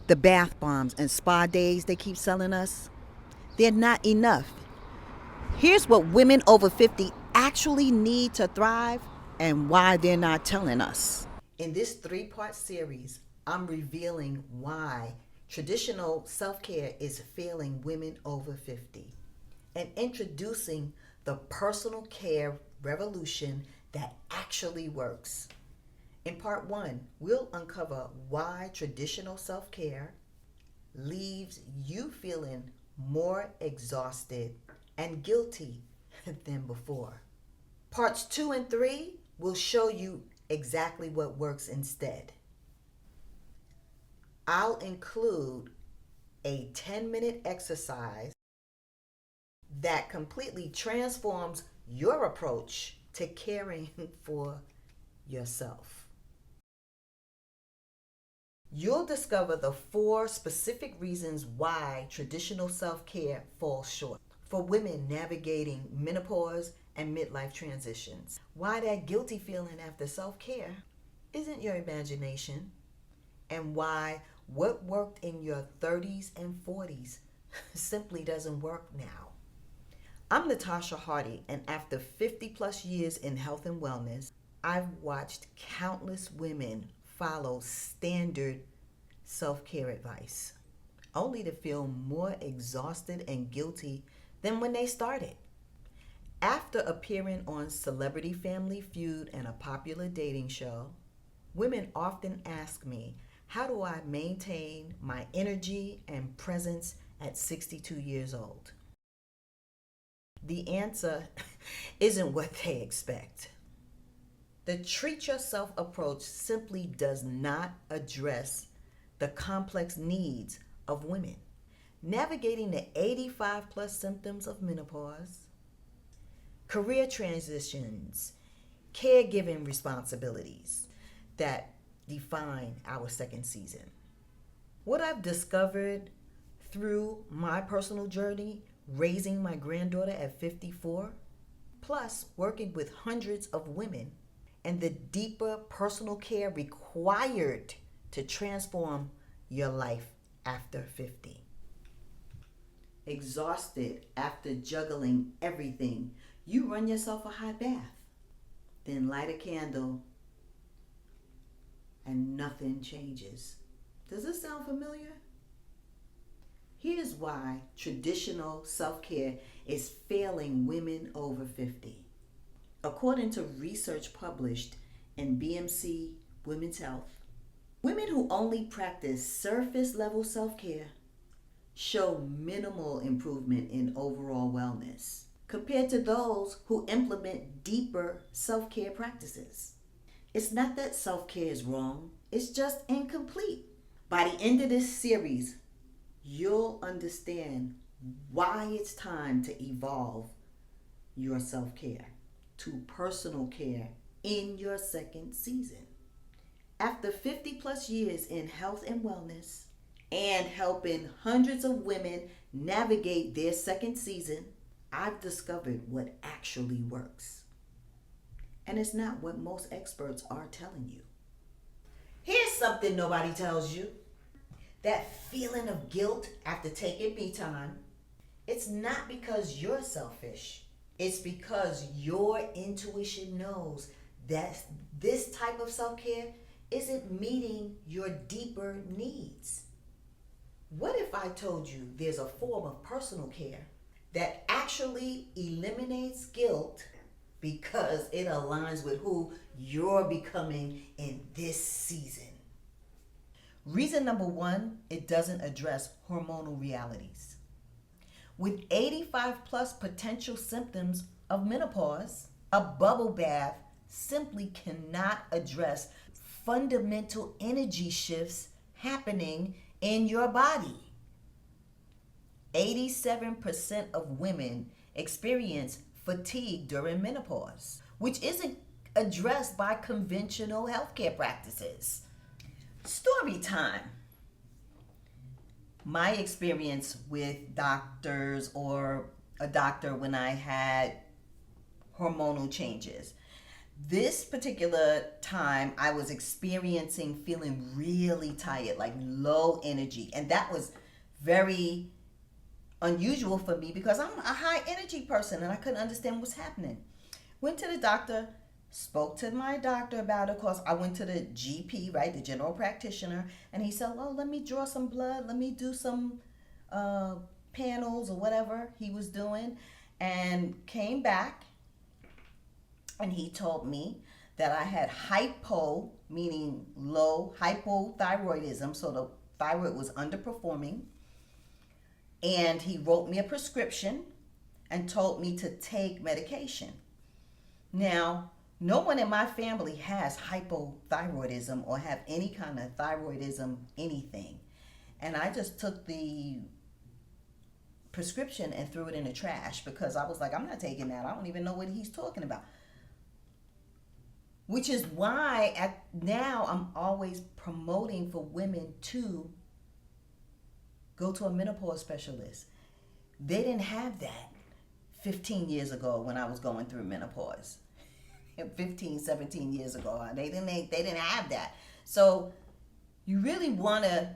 The bath bombs and spa days they keep selling us, they're not enough. Here's what women over 50 actually need to thrive and why they're not telling us. In this 3-part series, I'm revealing why traditional self care is failing women over 50 and introducing the personal care revolution that actually works. In part 1, we'll uncover why traditional self care leaves you feeling more exhausted and guilty than before. Parts 2 and 3 will show you exactly what works instead. I'll include a 10-minute exercise that completely transforms your approach to caring for yourself. You'll discover the 4 specific reasons why traditional self-care falls short for women navigating menopause and midlife transitions. Why that guilty feeling after self-care isn't your imagination, and why what worked in your 30s and 40s simply doesn't work now. I'm Natasha Hardy, and after 50 plus years in health and wellness, I've watched countless women follow standard self-care advice, only to feel more exhausted and guilty than when they started. After appearing on Celebrity Family Feud and a popular dating show, women often ask me, how do I maintain my energy and presence at 62 years old? The answer isn't what they expect. The treat yourself approach simply does not address the complex needs of women. Navigating the 85 plus symptoms of menopause, career transitions, caregiving responsibilities that define our second season. What I've discovered through my personal journey, raising my granddaughter at 54, plus working with hundreds of women, and the deeper personal care required to transform your life after 50. Exhausted after juggling everything, you run yourself a hot bath, then light a candle, and nothing changes. Does this sound familiar? Here's why traditional self-care is failing women over 50. According to research published in BMC Women's Health, women who only practice surface level self-care show minimal improvement in overall wellness compared to those who implement deeper self-care practices. It's not that self-care is wrong, it's just incomplete. By the end of this series, you'll understand why it's time to evolve your self-care to personal care in your second season. After 50 plus years in health and wellness and helping hundreds of women navigate their second season, I've discovered what actually works. And it's not what most experts are telling you. Here's something nobody tells you. That feeling of guilt after taking me time, it's not because you're selfish. It's because your intuition knows that this type of self-care isn't meeting your deeper needs. What if I told you there's a form of personal care that actually eliminates guilt because it aligns with who you're becoming in this season? Reason number 1, it doesn't address hormonal realities. With 85 plus potential symptoms of menopause, a bubble bath simply cannot address fundamental energy shifts happening in your body. 87% of women experience fatigue during menopause, which isn't addressed by conventional healthcare practices. Story time. My experience with doctors or a doctor when I had hormonal changes. This particular time, I was experiencing feeling really tired, like low energy. And that was very unusual for me because I'm a high energy person and I couldn't understand what's happening. Went to the doctor, spoke to my doctor about it. Of course, I went to the GP, right, the general practitioner, and he said, "Oh, let me draw some blood. Let me do some uh, panels or whatever he was doing," and came back, and he told me that I had hypo, meaning low hypothyroidism, so the thyroid was underperforming, and he wrote me a prescription and told me to take medication. Now, no one in my family has hypothyroidism or have any kind of thyroidism anything. And I just took the prescription and threw it in the trash because I was like, I'm not taking that. I don't even know what he's talking about. Which is why now I'm always promoting for women to go to a menopause specialist. They didn't have that 15 years ago when I was going through menopause. 15, 17 years ago. They didn't have that. So you really want to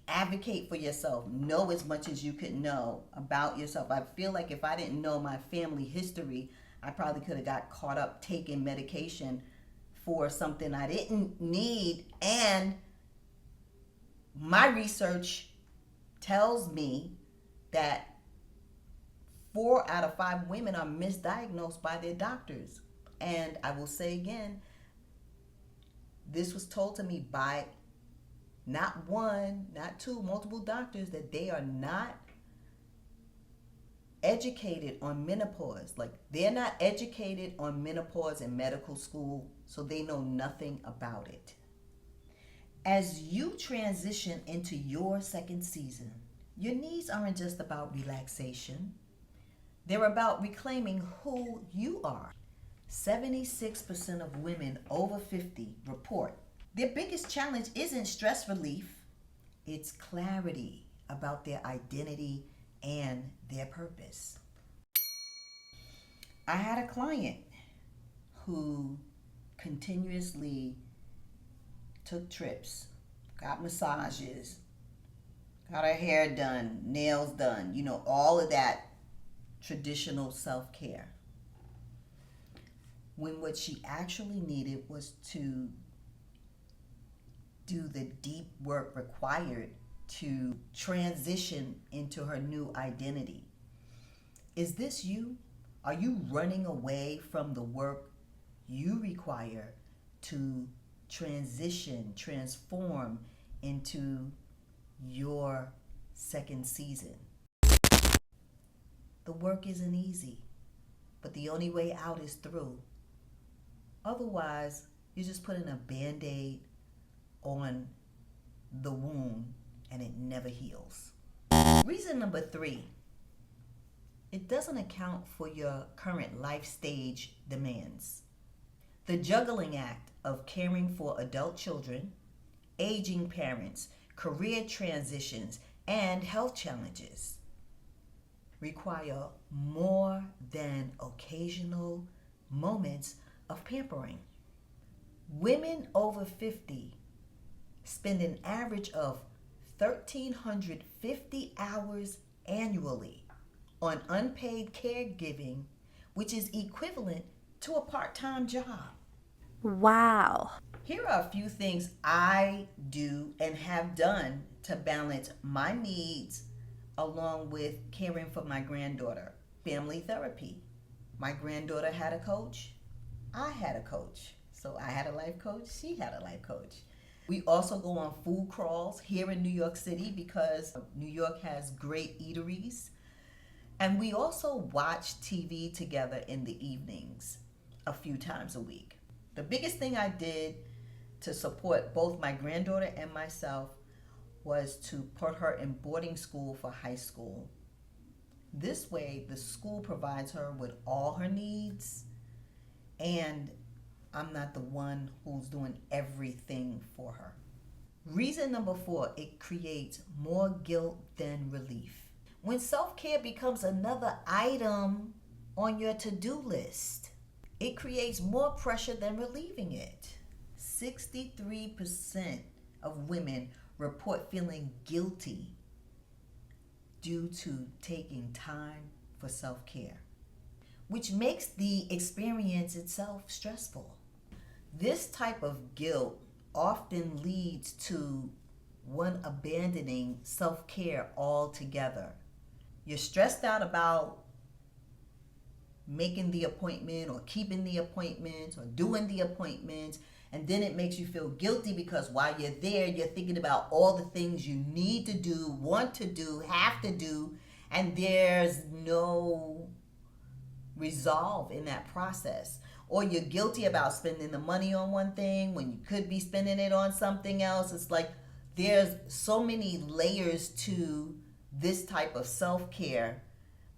advocate for yourself. Know as much as you could know about yourself. I feel like if I didn't know my family history, I probably could have got caught up taking medication for something I didn't need. And my research tells me that 4 out of 5 women are misdiagnosed by their doctors. And I will say again, this was told to me by not one, not two, multiple doctors, that they are not educated on menopause. Like, they're not educated on menopause in medical school, so they know nothing about it. As you transition into your second season, your needs aren't just about relaxation. They're about reclaiming who you are. 76% of women over 50 report their biggest challenge isn't stress relief, it's clarity about their identity and their purpose. I had a client who continuously took trips, got massages, got her hair done, nails done, all of that traditional self-care, when what she actually needed was to do the deep work required to transition into her new identity. Is this you? Are you running away from the work you require to transition, transform into your second season? The work isn't easy, but the only way out is through. Otherwise, you're just putting a Band-Aid on the wound and it never heals. Reason number 3, it doesn't account for your current life stage demands. The juggling act of caring for adult children, aging parents, career transitions, and health challenges require more than occasional moments of pampering. Women over 50 spend an average of 1,350 hours annually on unpaid caregiving, which is equivalent to a part-time job. Wow. Here are a few things I do and have done to balance my needs along with caring for my granddaughter. Family therapy. My granddaughter had a coach. I had a coach. So I had a life coach. She had a life coach. We also go on food crawls here in New York City because New York has great eateries. And we also watch TV together in the evenings a few times a week. The biggest thing I did to support both my granddaughter and myself was to put her in boarding school for high school. This way, the school provides her with all her needs, and I'm not the one who's doing everything for her. Reason number 4, it creates more guilt than relief. When self-care becomes another item on your to-do list, it creates more pressure than relieving it. 63% of women report feeling guilty due to taking time for self-care, which makes the experience itself stressful. This type of guilt often leads to one abandoning self-care altogether. You're stressed out about making the appointment or keeping the appointments or doing the appointments, and then it makes you feel guilty because while you're there, you're thinking about all the things you need to do, want to do, have to do, and there's no resolve in that process. Or you're guilty about spending the money on one thing when you could be spending it on something else. It's like there's so many layers to this type of self-care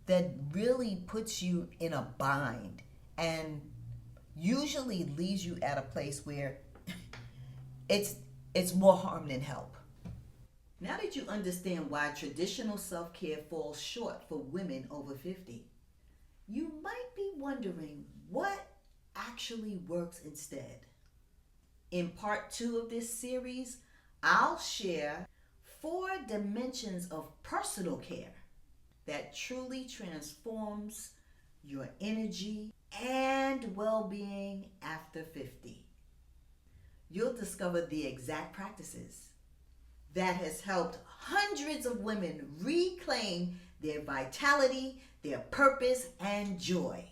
that really puts you in a bind and usually leaves you at a place where it's more harm than help. Now that you understand why traditional self-care falls short for women over 50, you might be wondering what actually works instead. In part 2 of this series, I'll share 4 dimensions of personal care that truly transforms your energy and well-being after 50. You'll discover the exact practices that has helped hundreds of women reclaim their vitality, their purpose, and joy.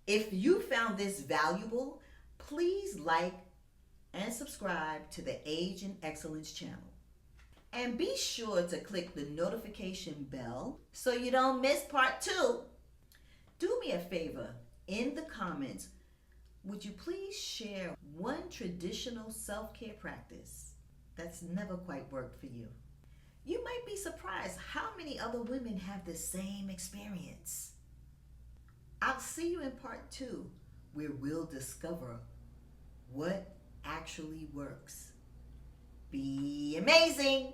If you found this valuable, please like and subscribe to the Age and Excellence channel. And be sure to click the notification bell so you don't miss part 2. Do me a favor, in the comments, would you please share one traditional self-care practice that's never quite worked for you? You might be surprised how many other women have the same experience. I'll see you in part 2, where we'll discover what actually works. Be amazing!